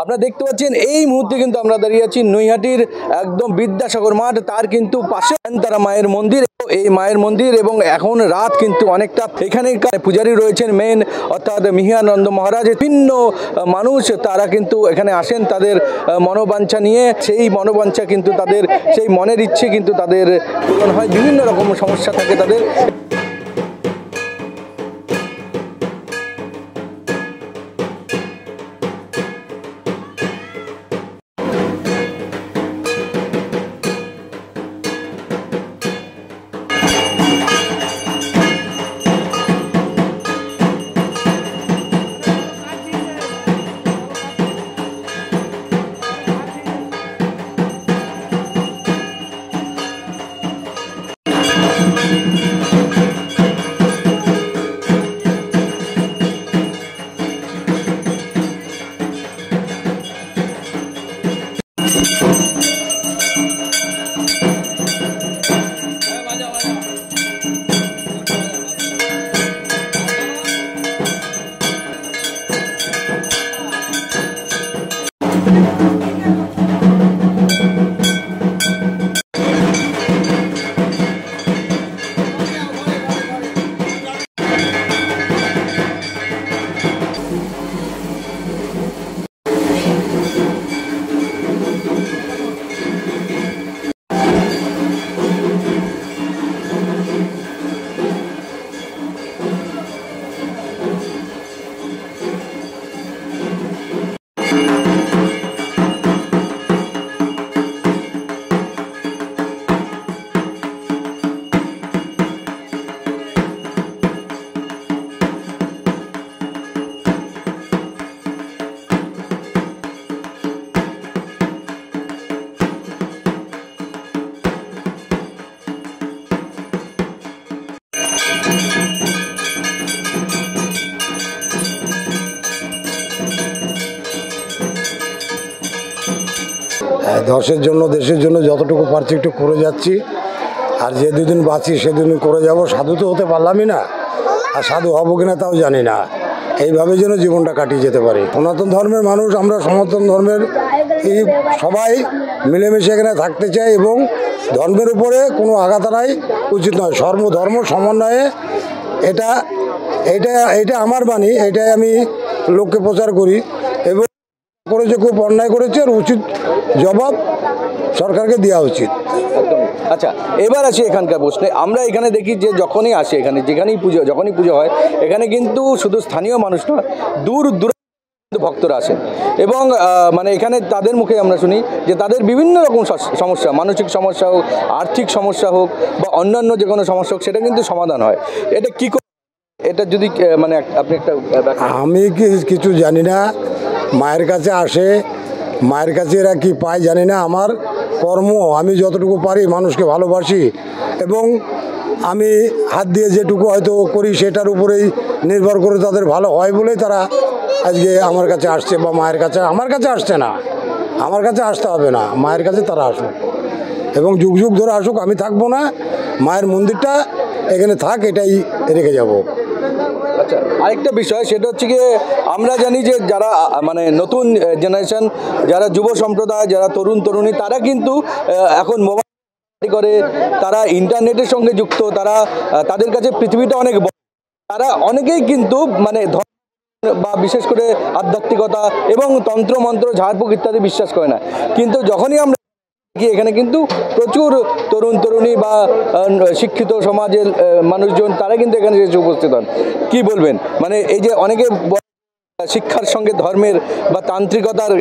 আপনারা দেখতে পাচ্ছেন এই মুহূর্তে কিন্তু আমরা দাঁড়িয়ে আছি নৈহাটির একদম বিদ্যাসাগর মাঠ, তার কিন্তু পাশে তারা মায়ের মন্দির। এই মায়ের মন্দির এবং এখন রাত কিন্তু অনেকটা, এখানে পূজারী রয়েছেন মেন অর্থাৎ মিহিরানন্দ মহারাজ। বিভিন্ন মানুষ তারা কিন্তু এখানে আসেন তাদের মনোবাঞ্ছা নিয়ে, সেই মনোবাঞ্ছা কিন্তু তাদের সেই মনের ইচ্ছে কিন্তু তাদের পূরণ হয়। বিভিন্ন রকম সমস্যা থাকে তাদের। দশের জন্য দেশের জন্য যতটুকু পারছি একটু করে যাচ্ছি, আর যে দুদিন বাঁচি সেদিন করে যাব। সাধু তো হতে পারলামই না, আর সাধু হবো কিনা তাও জানি না। এইভাবে যেন জীবনটা কাটিয়ে যেতে পারি। সনাতন ধর্মের মানুষ আমরা, সনাতন ধর্মের এই সবাই মিলেমিশে এখানে থাকতে চাই এবং ধর্মের উপরে কোনো আঘাত আনাই উচিত নয়। সর্বধর্ম সমন্বয়ে এটা আমার বাণী, এটাই আমি লোককে প্রচার করি। এবং করেছে খুব অন্যায় করেছে, আর উচিত জবাব সরকারকে দেওয়া উচিত। আচ্ছা, এবার আসি এখানকার প্রশ্নে। আমরা এখানে দেখি যে যখনই আসে এখানে যখনই পুজো হয় এখানে কিন্তু শুধু স্থানীয় মানুষ নয়, দূর ভক্তরা আসেন এবং মানে এখানে তাদের মুখে আমরা শুনি যে তাদের বিভিন্ন রকম সমস্যা, মানসিক সমস্যা হোক, আর্থিক সমস্যা হোক বা অন্যান্য যে কোনো সমস্যা হোক, সেটা কিন্তু সমাধান হয়। এটা কি এটা যদি মানে আপনি একটা, আমি কিছু জানি না। মায়ের কাছে আসে, মায়ের কাছে এরা কি পায় জানি না। আমার কর্ম, আমি যতটুকু পারি মানুষকে ভালোবাসি এবং আমি হাত দিয়ে যেটুকু হয়তো করি সেটার উপরেই নির্ভর করে তাদের ভালো হয় বলেই তারা আজকে আমার কাছে আসছে। বা মায়ের কাছে, আমার কাছে আসছে না, আমার কাছে আসতে হবে না, মায়ের কাছে তারা আসুক এবং যুগ যুগ ধরে আসুক। আমি থাকবো না, মায়ের মন্দিরটা এখানে থাক, এটাই রেখে যাব। আচ্ছা, আরেকটা বিষয় সেটা হচ্ছে গিয়ে আমরা জানি যে যারা মানে নতুন জেনারেশন, যারা যুব সম্প্রদায়, যারা তরুণী, তারা কিন্তু এখন মোবাইল করে, তারা ইন্টারনেটের সঙ্গে যুক্ত, তাদের কাছে পৃথিবীটা অনেক বড়। তারা অনেকেই কিন্তু মানে বা বিশেষ করে আধ্যাত্মিকতা এবং তন্ত্র মন্ত্র, ঝাড়ফুঁক ইত্যাদি বিশ্বাস করে না। কিন্তু যখনই আমরা এখানে কিন্তু প্রচুর তরুণী বা শিক্ষিত সমাজের মানুষজন তারা কিন্তু এখানে এসে উপস্থিত হন। কি বলবেন, মানে এই যে অনেকে শিক্ষার সঙ্গে ধর্মের বা তান্ত্রিকতার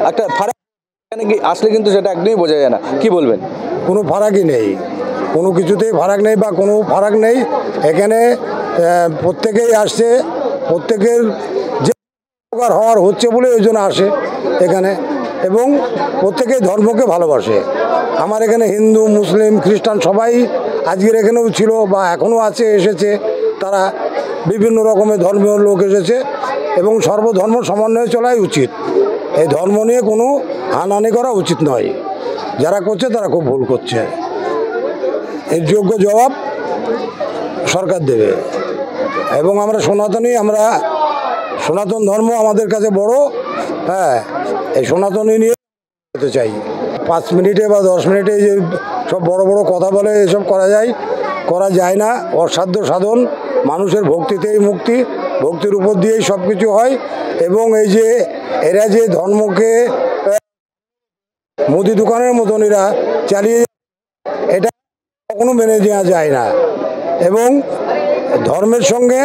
একটা ফারাক এখানে আসলে কিন্তু সেটা একদমই বোঝা যায় না। কি বলবেন? কোনো ফারাকই নেই, কোনো কিছুতেই ফারাক নেই বা কোনো ফারাক নেই। এখানে প্রত্যেকেই আসছে, প্রত্যেকের যে উপকার হওয়ার হচ্ছে বলে ওই জন্য আসে এখানে এবং প্রত্যেকেই ধর্মকে ভালোবাসে। আমার এখানে হিন্দু, মুসলিম, খ্রিস্টান সবাই আজকের এখানেও ছিল বা এখনও আছে, এসেছে। তারা বিভিন্ন রকমের ধর্মীয় লোক এসেছে এবং সর্বধর্ম সমন্বয়ে চলাই উচিত। এই ধর্ম নিয়ে কোনো হানাহানি করা উচিত নয়। যারা করছে তারা খুব ভুল করছে। এর যোগ্য জবাব সরকার দেবে এবং আমরা সনাতনী, আমরা সনাতন ধর্ম আমাদের কাছে বড় হ্যাঁ, এই সনাতনী নিয়ে করতে চাই। 5 মিনিটে বা 10 মিনিটে যে সব বড় বড় কথা বলে এসব করা যায় না। অসাধ্য সাধন, মানুষের ভক্তিতেই মুক্তি, ভক্তির উপর দিয়েই সব কিছু হয়। এবং এই যে এরা যে ধর্মকে মুদি দোকানের মতন এরা চালিয়ে, এটা কখনো মেনে নেওয়া যায় না। এবং ধর্মের সঙ্গে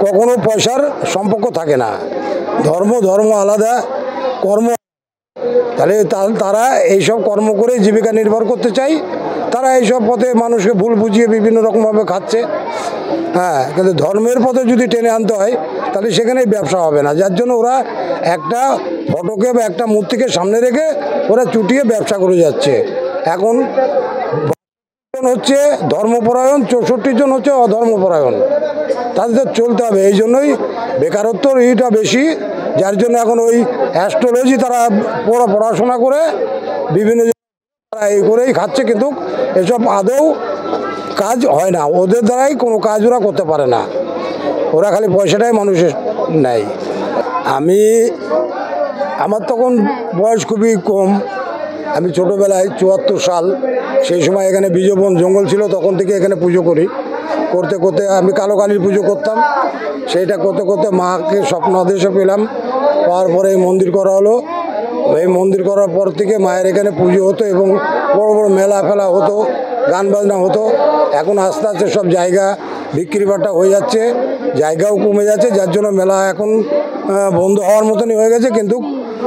কখনো পয়সার সম্পর্ক থাকে না। ধর্ম আলাদা, কর্ম। তাহলে তারা এইসব কর্ম করে জীবিকা নির্ভর করতে চাই। তারা এইসব পথে মানুষকে ভুল বুঝিয়ে বিভিন্ন রকমভাবে খাচ্ছে। হ্যাঁ, কিন্তু ধর্মের পথে যদি টেনে আনতে হয় তাহলে সেখানেই ব্যবসা হবে না। যার জন্য ওরা একটা ফটোকে বা একটা মূর্তিকে সামনে রেখে ওরা চুটিয়ে ব্যবসা করে যাচ্ছে। এখন হচ্ছে ধর্মপরায়ণ, 64 জন হচ্ছে অধর্মপরায়ণ। তাদের চলতে হবে। এই জন্যই বেকারত্বর ইটা বেশি। যার জন্য এখন ওই অ্যাস্ট্রোলজি তারা পড়াশোনা করে বিভিন্ন এই করেই খাচ্ছে, কিন্তু এসব আদৌ কাজ হয় না। ওদের দ্বারাই কোনো কাজ ওরা করতে পারে না। ওরা খালি পয়সাটাই মানুষের নেয়। আমার তখন বয়স খুবই কম। আমি ছোটোবেলায় 74 সাল, সেই সময় এখানে বিজবন জঙ্গল ছিল, তখন থেকে এখানে পুজো করতে করতে আমি কালো কালীর পুজো করতাম। সেইটা করতে করতে মাকে স্বপ্ন আদেশে পেলাম, পাওয়ার পরে এই মন্দির করা হলো। এই মন্দির করার পর থেকে মায়ের এখানে পুজো হতো এবং বড় বড় মেলা ফেলা হতো, গান বাজনা হতো। এখন আস্তে আস্তে সব জায়গা বিক্রি বাট্টা হয়ে যাচ্ছে, জায়গাও কমে যাচ্ছে। যার জন্য মেলা এখন বন্ধ হওয়ার মতনই হয়ে গেছে। কিন্তু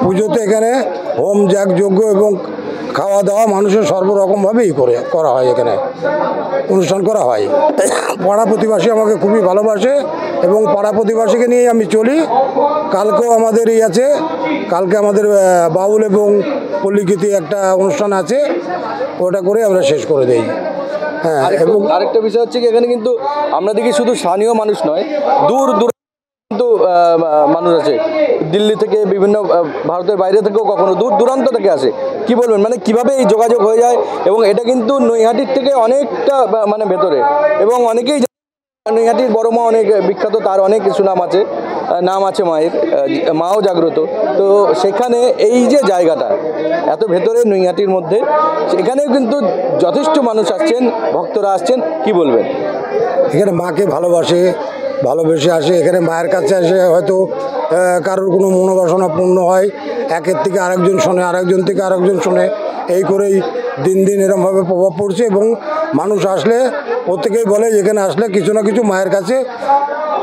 পুজোতে এখানে হোম যজ্ঞ এবং খাওয়া দাওয়া মানুষের সর্বরকমভাবেই করা হয়। এখানে অনুষ্ঠান করা হয়। পাড়া প্রতিবেশী আমাকে খুবই ভালোবাসে এবং পাড়া প্রতিবেশীকে নিয়েই আমি চলি। কালকেও আমাদের আছে, কালকে আমাদের বাউল এবং পল্লীগীতি একটা অনুষ্ঠান আছে, ওটা করে আমরা শেষ করে দেই। হ্যাঁ, এবং আরেকটা বিষয় হচ্ছে কি, এখানে কিন্তু আমরা দেখি শুধু স্থানীয় মানুষ নয়, দূর কিন্তু মানুষ আছে দিল্লি থেকে, বিভিন্ন ভারতের বাইরে থেকেও কখনো দূর দূরান্ত থেকে আসে। কি বলবেন, মানে কিভাবে এই যোগাযোগ হয়ে যায়? এবং এটা কিন্তু নৈহাটির থেকে অনেকটা মানে ভেতরে, এবং অনেকেই নৈহাটির বড় মা অনেক বিখ্যাত, তার অনেক সুনাম আছে, নাম আছে মায়ের, মাও জাগ্রত। তো সেখানে এই যে জায়গাটা এত ভেতরে নৈহাটির মধ্যে, সেখানেও কিন্তু যথেষ্ট মানুষ আসছেন, ভক্তরা আসছেন। কি বলবেন? এখানে মাকে ভালোবেসে আসে। এখানে মায়ের কাছে আসে হয়তো কারোর কোনো মনোবাসনা পূর্ণ হয়, একের থেকে আরেকজন শোনে, আরেকজন থেকে আরেকজন শোনে। এই করেই দিন দিন এরমভাবে প্রভাব পড়ছে। এবং মানুষ আসলে প্রত্যেকেই বলে যেখানে আসলে কিছু না কিছু মায়ের কাছে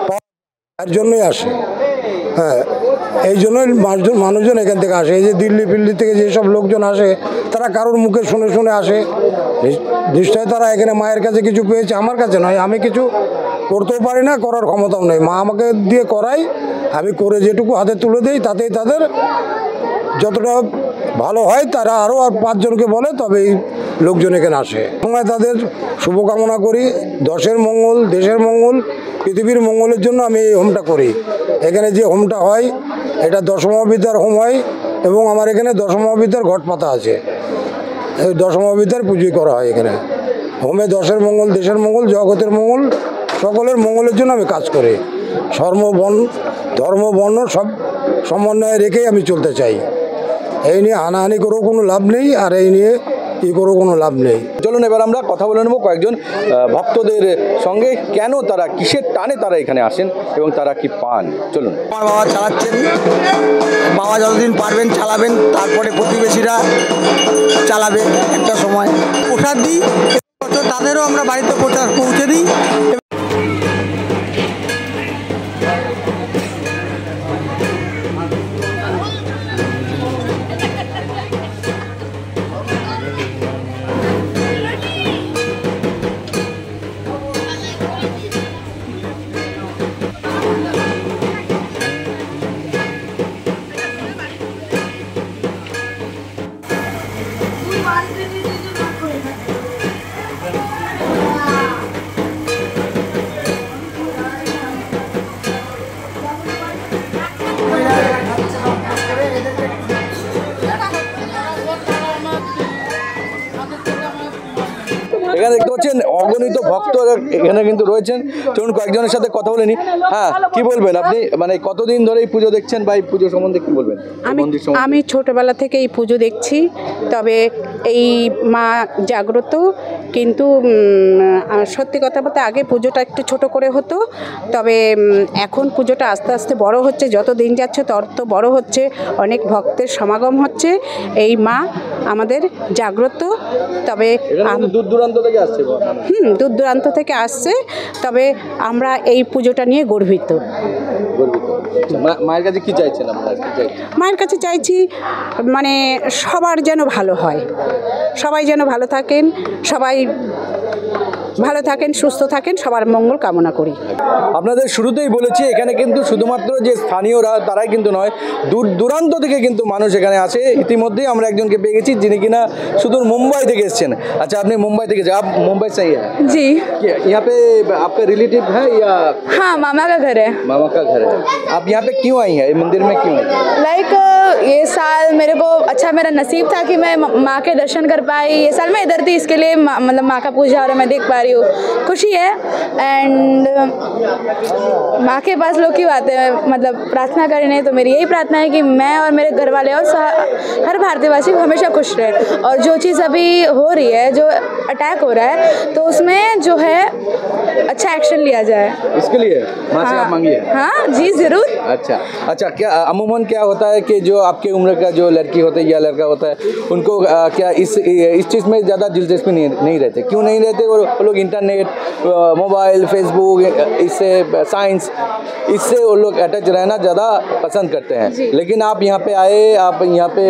পাওয়ার জন্যই আসে। হ্যাঁ, এই জন্যই মানুষজন এখান থেকে আসে। এই যে দিল্লি থেকে যেসব লোকজন আসে, তারা কারোর মুখে শুনে আসে। নিশ্চয়ই তারা এখানে মায়ের কাছে কিছু পেয়েছে, আমার কাছে নয়। আমি কিছু করতেও পারি না, করার ক্ষমতাও নেই। মা আমাকে দিয়ে করাই, আমি করে যেটুকু হাতে তুলে দিই, তাতেই তাদের যতটা ভালো হয়। তারা আরও 5 জনকে বলে, তবেই লোকজন এখানে আসে। সময় তাদের শুভকামনা করি। দশের মঙ্গল, দেশের মঙ্গল, পৃথিবীর মঙ্গলের জন্য আমি এই হোমটা করি। এখানে যে হোমটা হয়, এটা দশমহাবিদ্যার হোম হয় এবং আমার এখানে দশমহাবিদ্যার ঘট পাতা আছে। এই দশমহাবিদ্যার পুজোই করা হয় এখানে। হোমে দশের মঙ্গল, দেশের মঙ্গল, জগতের মঙ্গল, সকলের মঙ্গলের জন্য আমি কাজ করি। ধর্ম বর্ণ সব সমন্বয়ে রেখেই আমি চলতে চাই। এই নিয়ে হানাহানি করেও কোনো লাভ নেই, আর এই নিয়ে করেও কোনো লাভ নেই। চলুন এবার আমরা কথা বলে নেব কয়েকজন ভক্তদের সঙ্গে, কেন তারা, কিসের টানে তারা এখানে আসেন এবং তারা কি পান। চলুন। আমার বাবা চালাচ্ছেন, বাবা যতদিন পারবেন চালাবেন, তারপরে প্রতিবেশীরা চালাবে একটা সময়। প্রসাদ দিই, তাদেরও আমরা বাড়িতে পৌঁছে দিই। এখানে দেখতে পাচ্ছেন অগণিত ভক্ত এখানে কিন্তু রয়েছেন। চলুন কয়েকজনের সাথে কথা বলে নি। হ্যাঁ, কি বলবেন আপনি, মানে কতদিন ধরে এই পুজো দেখছেন বা এই পুজো সম্বন্ধে কি বলবেন? আমি ছোটবেলা থেকে এই পুজো দেখছি, তবে এই মা জাগ্রত, কিন্তু সত্যি কথা বলতে আগে পুজোটা একটু ছোট করে হতো, তবে এখন পুজোটা আস্তে আস্তে বড় হচ্ছে, যত দিন যাচ্ছে তত বড় হচ্ছে, অনেক ভক্তের সমাগম হচ্ছে। এই মা আমাদের জাগ্রত, তবে দূর দূরান্ত থেকে আসছে। দূর দূরান্ত থেকে আসছে, তবে আমরা এই পুজোটা নিয়ে গর্বিত। মায়ের কাছে কি চাইছেন আপনারা? মায়ের কাছে চাইছি মানে সবার যেন ভালো হয়, সবাই যেন ভালো থাকেন, সবাই ভালো থাকেন, সুস্থ থাকেন, সবার মঙ্গল কামনা করি। আপনাদের শুরুতেই বলেছি এখানে কিন্তু শুধুমাত্র যে স্থানীয়রা তারাই কিন্তু নয়, দূর দূরান্ত থেকে কিন্তু মানুষ এখানে আসে। ইতিমধ্যেই আমরা একজনকে পেয়ে গেছি যিনি কিনা সুদূর মুম্বাই থেকে এসেছেন। আচ্ছা, আপনি মুম্বাই থেকে आप मुंबई से ही हैं? जी यहाँ पे आपका रिलेटिव है या? हाँ, मामा का घर है। मामा का घर है। आप यहाँ पे क्यों आई हैं, मंदिर में क्यों आई? लाइक ये साल मेरे को अच्छा मेरा नसीब था कि मैं माँ के दर्शन कर पाई। ये साल मैं इधर थी, इसके लिए मतलब माँ का पूजा और मैं देख पा रही हूँ, खुशी है। एंड माँ के पास लोग क्यों आते हैं, मतलब प्रार्थना करने, तो मेरी यही प्रार्थना है कि मैं और मेरे घर वाले और हर भारतीयवासी हमेशा खुश रहे। और जो चीज़ अभी हो रही है, जो अटैक हो रहा है, तो उसमें जो है अच्छा एक्शन लिया जाए। इसके लिए माँ से आप मांगिए? हाँ जी, ज़रूर। अच्छा अच्छा, क्या अमूमन क्या होता है कि जो आपके उम्र का जो लड़की होते है या लड़का होता है, उनको क्या इस चीज़ में ज़्यादा दिलचस्पी नहीं रहते? क्यों नहीं रहते? वो लोग इंटरनेट, मोबाइल, फेसबुक, इससे साइंस, इससे वो लोग अटैच रहना ज़्यादा पसंद करते हैं। लेकिन आप यहाँ पे आए, आप यहाँ पे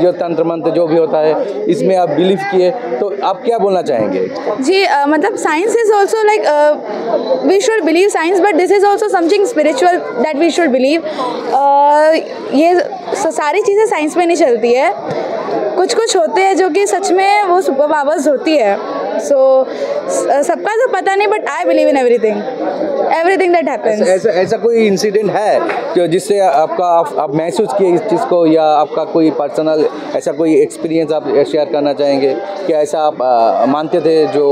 जो तंत्र मंत्र जो भी होता है इसमें आप बिलीव किए, तो आप क्या बोलना चाहेंगे? जी मतलब science is also like we should believe science, but this is also something spiritual that we should believe. ये सारी चीज़ें साइंस में नहीं चलती है, कुछ कुछ होते हैं जो कि सच में वो सुपर पावर्स होती है। सो सबका तो पता नहीं, but I believe in everything that happens. ऐसा कोई इंसिडेंट है जो जिससे आपका आप महसूस किए इस चीज़ को, या आपका कोई पर्सनल ऐसा कोई एक्सपीरियंस आप शेयर करना चाहेंगे कि ऐसा आप मानते थे जो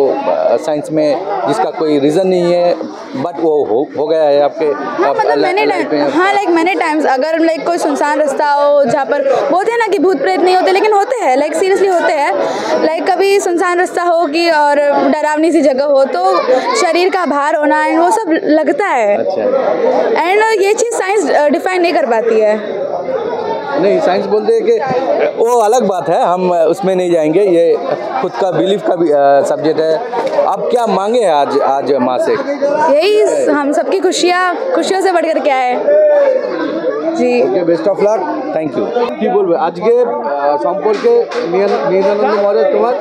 साइंस में जिसका कोई रीज़न नहीं है बट वो हो गया है आपके? हाँ मतलब मैनी टाइम्स अगर लाइक कोई सुनसान रास्ता हो जहाँ पर बोलते हैं ना कि भूत प्रेत नहीं होते, लेकिन होते हैं, लाइक सीरियसली होते हैं। लाइक कभी सुनसान रास्ता हो कि और डरावनी सी जगह हो तो शरीर का भार होना एंड वो सब लगता है। अच्छा। एंड ये चीज़ साइंस डिफाइन नहीं कर पाती है। नहीं, साइंस बोलते हैं कि वो अलग बात है, हम उसमें नहीं जाएंगे, ये खुद का बिलीफ का भी सब्जेक्ट है। आप क्या मांगे आज माँ से? यही हम सबकी खुशियों से बढ़कर क्या है जी। Okay, best of luck, thank you. কি বলবে আজকে সম্পর্কে নিরানন্দ মহারাজ তোমার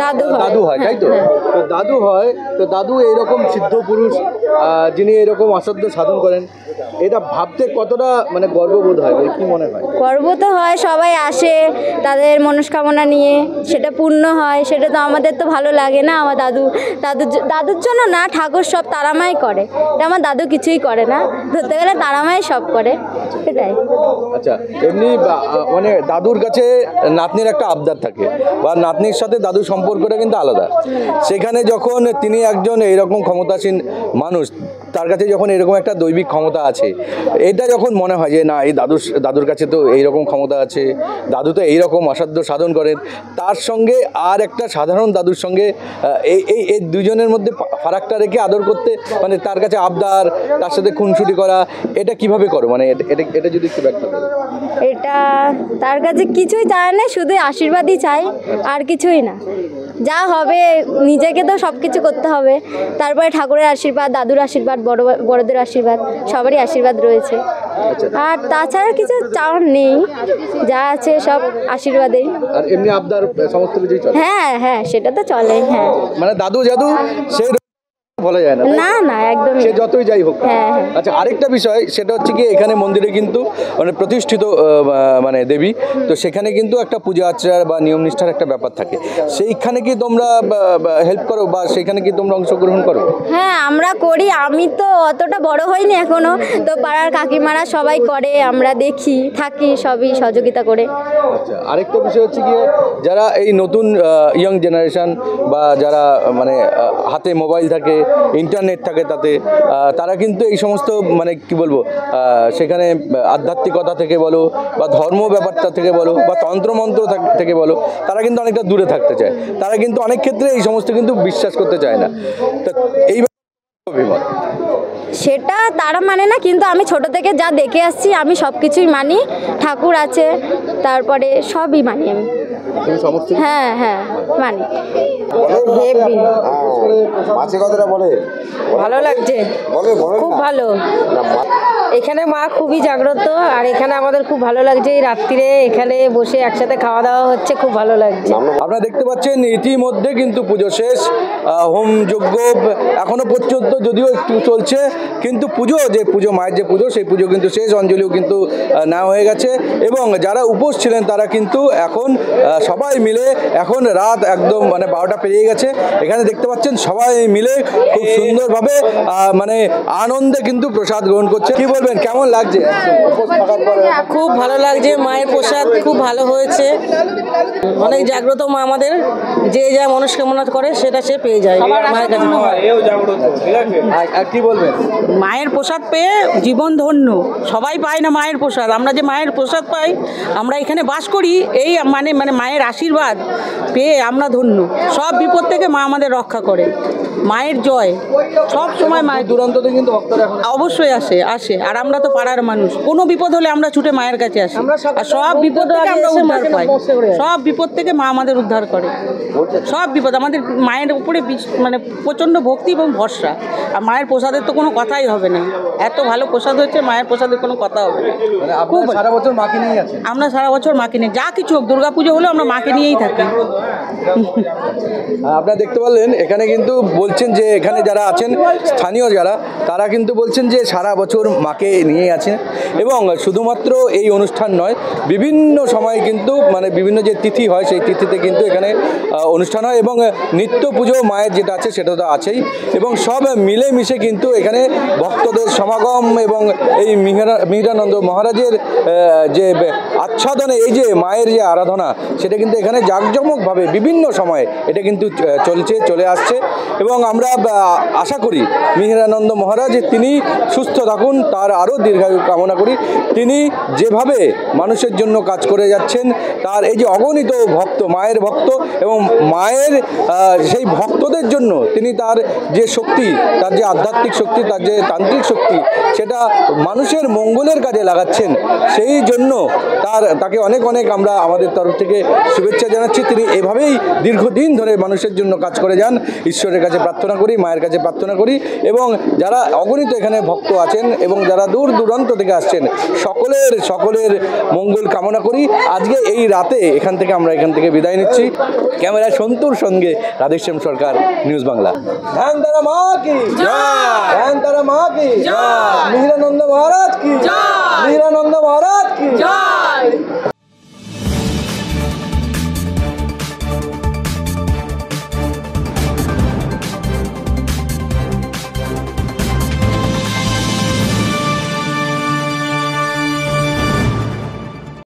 দাদু হয়, তাই তো? তো দাদু হয়, তো দাদু এইরকম সিদ্ধ পুরুষ যিনি এরকম অসাধ্য সাধন করেন, এটা ভাবতে কতটা মানে গর্ববোধ হয়, কি মনে হয়? গর্ব তো হয়, সবাই আসে তাদের মনস্কামনা নিয়ে, সেটা পূর্ণ হয়, সেটা তো আমাদের তো ভালো লাগে না। আমার দাদুর জন্য না, ঠাকুর সব তারামাই করে, আমার দাদু কিছুই করে না, ধরতে গেলে তারামাই সব করে, সেটাই। আচ্ছা, এমনি মানে দাদুর কাছে নাতনির একটা আবদার থাকে, বা নাতনির সাথে দাদুর সম্পর্কটা কিন্তু আলাদা। সেখানে যখন তিনি একজন এইরকম ক্ষমতাসীন মানুষ, তার কাছে যখন এরকম একটা দৈবিক ক্ষমতা আছে, এটা যখন মনে হয় যে না, এই দাদুর কাছে তো এইরকম ক্ষমতা আছে, দাদু তো এইরকম অসাধ্য সাধন করেন, তার সঙ্গে আর একটা সাধারণ দাদুর সঙ্গে এই দুজনের মধ্যে ফারাকটা রেখে আদর করতে, মানে তার কাছে আবদার, তার সাথে খুনসুটি করা, এটা কিভাবে করো? মানে এটা যদি একটু ব্যাখ্যা করো। এটা তার কাছে কিছুই চায় না, শুধু আশীর্বাদই চাই, আর কিছুই না। যা হবে নিজেকে তো সব কিছু করতে হবে, তারপরে ঠাকুরের আশীর্বাদ, দাদুর আশীর্বাদ, বড়দের আশীর্বাদ, সবারই আশীর্বাদ রয়েছে। আর তাছাড়া কিছু চাওয়ার নেই, যা আছে সব আশীর্বাদেই। আর এমনি আবদার সমস্ত কিছুই চলে? হ্যাঁ, সেটা তো চলে। হ্যাঁ, মানে দাদু জাদু সেই বলা যায় না, না না একদমই সে যতই যাই হোক। হ্যাঁ, হ্যাঁ। আচ্ছা, আরেকটা বিষয় সেটা হচ্ছে কি এখানে মন্দিরে কিন্তু মানে প্রতিষ্ঠিত মানে দেবী, তো সেখানে কিন্তু একটা পূজা আচার বা নিয়ম নিষ্ঠার একটা ব্যাপার থাকে। সেইখানে কি তোমরা হেল্প করো বা সেখানে কি তোমরা অংশগ্রহণ করো? হ্যাঁ আমরা করি, আমি তো অতটা বড় হইনি এখনো, তো পাড়ার কাকিমারা সবাই করে, আমরা দেখি থাকি সবই সহযোগিতা করে। আচ্ছা, আরেকটা বিষয় হচ্ছে কি যারা এই নতুন ইয়ং জেনারেশন বা যারা মানে হাতে মোবাইল থাকে, ইন্টারনেট থাকে, তাতে তারা কিন্তু এই সমস্ত মানে কি বলবো সেখানে আধ্যাত্মিকতা থেকে বলো বা ধর্ম ব্যাপারটা থেকে বলো বা তন্ত্রমন্ত্র থেকে বলো, তারা কিন্তু অনেকটা দূরে থাকতে চায়। তারা কিন্তু অনেক ক্ষেত্রে এই সমস্ত কিন্তু বিশ্বাস করতে চায় না। তা এই অভিমত সেটা তারা মানে না, কিন্তু আমি ছোট থেকে যা দেখে আসছি আমি সব কিছুই মানি, ঠাকুর আছে তারপরে সবই মানি আমি। হ্যাঁ হ্যাঁ মানি। হেভি মাঝে কথাটা বলে ভালো লাগছে, খুব ভালো। এখানে মা খুবই জাগ্রত, আর এখানে আমাদের খুব ভালো লাগছে। এই রাত্রিরে এখানে বসে একসাথে খাওয়া দাওয়া হচ্ছে, খুব ভালো লাগছে। আপনারা দেখতে পাচ্ছেন ইতিমধ্যে কিন্তু পুজো শেষ, হোম যজ্ঞ এখনো পর্যন্ত যদিও একটু চলছে, কিন্তু পুজো মায়ের যে পুজো সেই পুজো কিন্তু শেষ, অঞ্জলিও কিন্তু নেওয়া হয়ে গেছে। এবং যারা উপোস ছিলেন তারা কিন্তু এখন সবাই মিলে, এখন রাত একদম মানে 12টা পেরিয়ে গেছে, এখানে দেখতে পাচ্ছেন সবাই মিলে খুব সুন্দরভাবে মানে আনন্দে কিন্তু প্রসাদ গ্রহণ করছে। কি বলবেন, কেমন লাগছে উপোস থাকার পরে? খুব ভালো লাগছে, মায়ের প্রসাদ খুব ভালো হয়েছে। অনেক জাগ্রত মা আমাদের, যে যা মনস্কামনা করে সেটা সে পেয়ে যায় মায়ের কাছে। আর কি বলবেন? মায়ের প্রসাদ পেয়ে জীবন ধন্য, সবাই পায় না মায়ের প্রসাদ। আমরা যে মায়ের প্রসাদ পাই, আমরা এখানে বাস করি, এই মানে মায়ের আশীর্বাদ পেয়ে আমরা ধন্য। সব বিপদ থেকে মা আমাদের রক্ষা করে। মায়ের জয় সব সময়, মায়ের দুরন্ততে কিন্তু ভক্তরা এখন অবশ্যই আসে। আর আমরা তো পাড়ার মানুষ, কোনো বিপদ হলে আমরা ছুটে মায়ের কাছে আসি, আর সব বিপদ থেকে আমরা উদ্ধার পাই। সব বিপদ থেকে মা আমাদের উদ্ধার করে। সব বিপদ আমাদের মায়ের উপরে মানে প্রচণ্ড ভক্তি এবং ভরসা। আর মায়ের প্রসাদের তো কোনো কথাই হবে না, এত ভালো প্রসাদ হচ্ছে, মায়ের প্রসাদের কোনো কথা হবে না। মানে আপনারা সারা বছর মাকে নিয়েই আছেন? আমরা সারা বছর মাকে নিয়ে, যা কিছু হোক, দুর্গাপুজো হলেও আমরা মাকে নিয়েই থাকি। আপনারা দেখতে পারলেন এখানে কিন্তু বলছেন যে এখানে যারা আছেন স্থানীয় যারা, তারা কিন্তু বলছেন যে সারা বছর মাকে নিয়ে আছেন। এবং শুধুমাত্র এই অনুষ্ঠান নয়, বিভিন্ন সময় কিন্তু মানে বিভিন্ন যে তিথি হয় সেই তিথিতে কিন্তু এখানে অনুষ্ঠান হয়, এবং নিত্য পুজো মায়ের যেটা আছে সেটা তো আছেই। এবং সব মিলেমিশে কিন্তু এখানে ভক্তদের সমাগম এবং এই মিহিরানন্দ মহারাজের যে আচ্ছাদনে এই যে মায়ের যে আরাধনা, সেটা কিন্তু এখানে জাঁকজমকভাবে বিভিন্ন সময়ে এটা কিন্তু চলে আসছে। এবং আমরা আশা করি মিহিরানন্দ মহারাজ তিনি সুস্থ থাকুন, তার আরও দীর্ঘায়ু কামনা করি। তিনি যেভাবে মানুষের জন্য কাজ করে যাচ্ছেন, তার এই যে অগণিত ভক্ত, মায়ের ভক্ত এবং মায়ের সেই ভক্তদের জন্য তিনি তার যে শক্তি, তার যে আধ্যাত্মিক শক্তি, তার যে তান্ত্রিক শক্তি, সেটা মানুষের মঙ্গলের কাজে লাগাচ্ছেন। সেই জন্য তাকে অনেক আমরা আমাদের তরফ থেকে শুভেচ্ছা জানাচ্ছি। তিনি এভাবেই দীর্ঘদিন ধরে মানুষের জন্য কাজ করে যান। ঈশ্বরের কাছে প্রার্থনা করি, মায়ের কাছে প্রার্থনা করি। এবং যারা অগণিত এখানে ভক্ত আছেন এবং যারা দূর দূরান্ত থেকে আসছেন, সকলের মঙ্গল কামনা করি। আজকে এই রাতে এখান থেকে বিদায় নিচ্ছি। ক্যামেরা সন্তুর সঙ্গে রাধেশ্যাম সরকার, নিউজ বাংলা। ধ্যান তারা মা কি জয়, ধ্যান তারা মা কি জয়, মিহিরানন্দ মহারাজ কি জয়, মিহিরানন্দ মহারাজ কি জয়।